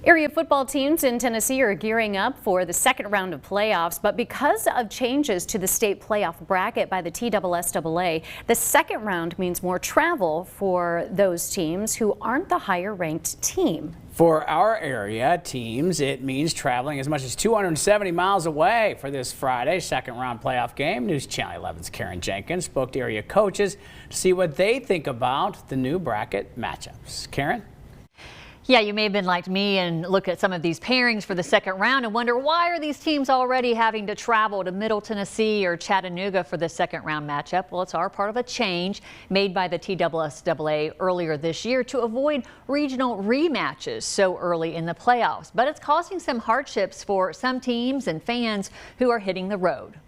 Area football teams in Tennessee are gearing up for the second round of playoffs, but because of changes to the state playoff bracket by the TSSAA, the second round means more travel for those teams who aren't the higher ranked team. For our area teams, it means traveling as much as 270 miles away for this Friday second round playoff game. News Channel 11's Karen Jenkins spoke to area coaches to see what they think about the new bracket matchups. Karen? Yeah, you may have been like me and look at some of these pairings for the second round and wonder, why are these teams already having to travel to Middle Tennessee or Chattanooga for the second round matchup? Well, it's all part of a change made by the TSSAA earlier this year to avoid regional rematches so early in the playoffs. But it's causing some hardships for some teams and fans who are hitting the road.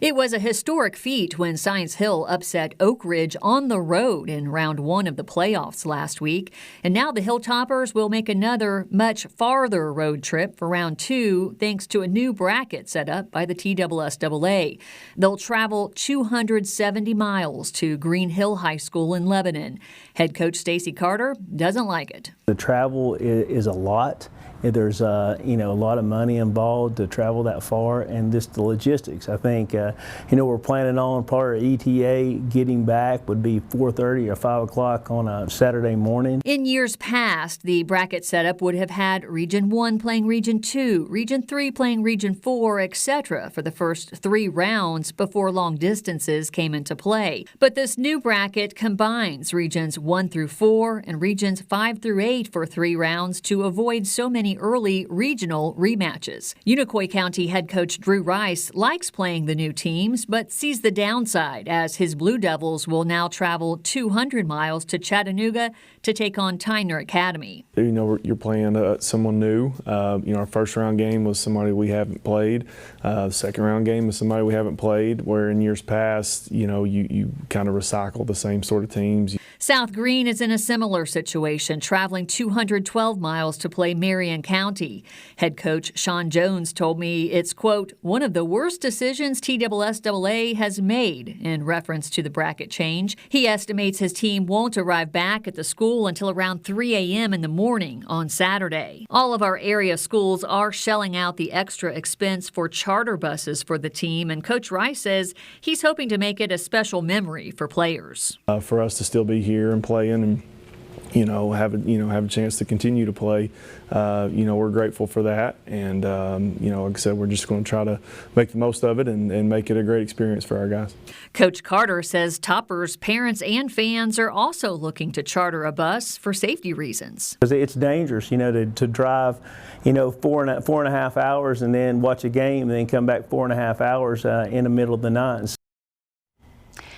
It was a historic feat when Science Hill upset Oak Ridge on the road in round one of the playoffs last week. And now the Hilltoppers will make another much farther road trip for round two thanks to a new bracket set up by the TSSAA. They'll travel 270 miles to Green Hill High School in Lebanon. Head coach Stacy Carter doesn't like it. The travel is a lot. There's a lot of money involved to travel that far, and just the logistics. I think we're planning on part of ETA getting back would be 4:30 or 5 o'clock on a Saturday morning. In years past, the bracket setup would have had Region 1 playing Region 2, Region 3 playing Region 4, etc. for the first three rounds before long distances came into play. But this new bracket combines Regions 1 through 4 and Regions 5 through 8 for three rounds to avoid so many early regional rematches. Unicoi County head coach Drew Rice likes playing the new teams, but sees the downside as his Blue Devils will now travel 200 miles to Chattanooga to take on Tyner Academy. You're playing someone new. Our first round game was somebody we haven't played. Second round game is somebody we haven't played, where in years past, you kind of recycle the same sort of teams. South Green is in a similar situation, traveling 212 miles to play Marion County. Head coach Sean Jones told me it's, quote, one of the worst decisions TSSAA has made in reference to the bracket change. He estimates his team won't arrive back at the school until around 3 a.m. in the morning on Saturday. All of our area schools are shelling out the extra expense for charter buses for the team, and Coach Rice says he's hoping to make it a special memory for players. For us to still be here and playing and have a chance to continue to play. We're grateful for that, and like I said, we're just going to try to make the most of it and make it a great experience for our guys. Coach Carter says Toppers parents and fans are also looking to charter a bus for safety reasons. It's dangerous, to drive, 4.5 hours and then watch a game and then come back 4.5 hours in the middle of the night.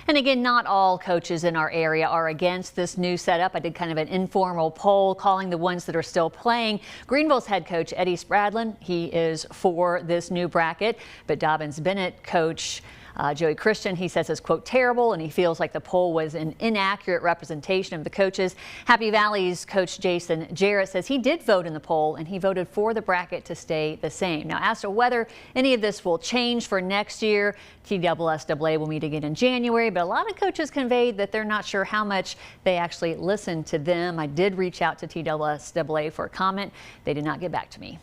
And again, not all coaches in our area are against this new setup. I did kind of an informal poll calling the ones that are still playing. Greenville's head coach Eddie Spradlin, he is for this new bracket, but Dobbins Bennett coach Joey Christian, he says it's, quote, terrible, and he feels like the poll was an inaccurate representation of the coaches. Happy Valley's coach Jason Jarrett says he did vote in the poll, and he voted for the bracket to stay the same. Now, as to whether any of this will change for next year, TSSAA will meet again in January, but a lot of coaches conveyed that they're not sure how much they actually listen to them. I did reach out to TSSAA for a comment. They did not get back to me.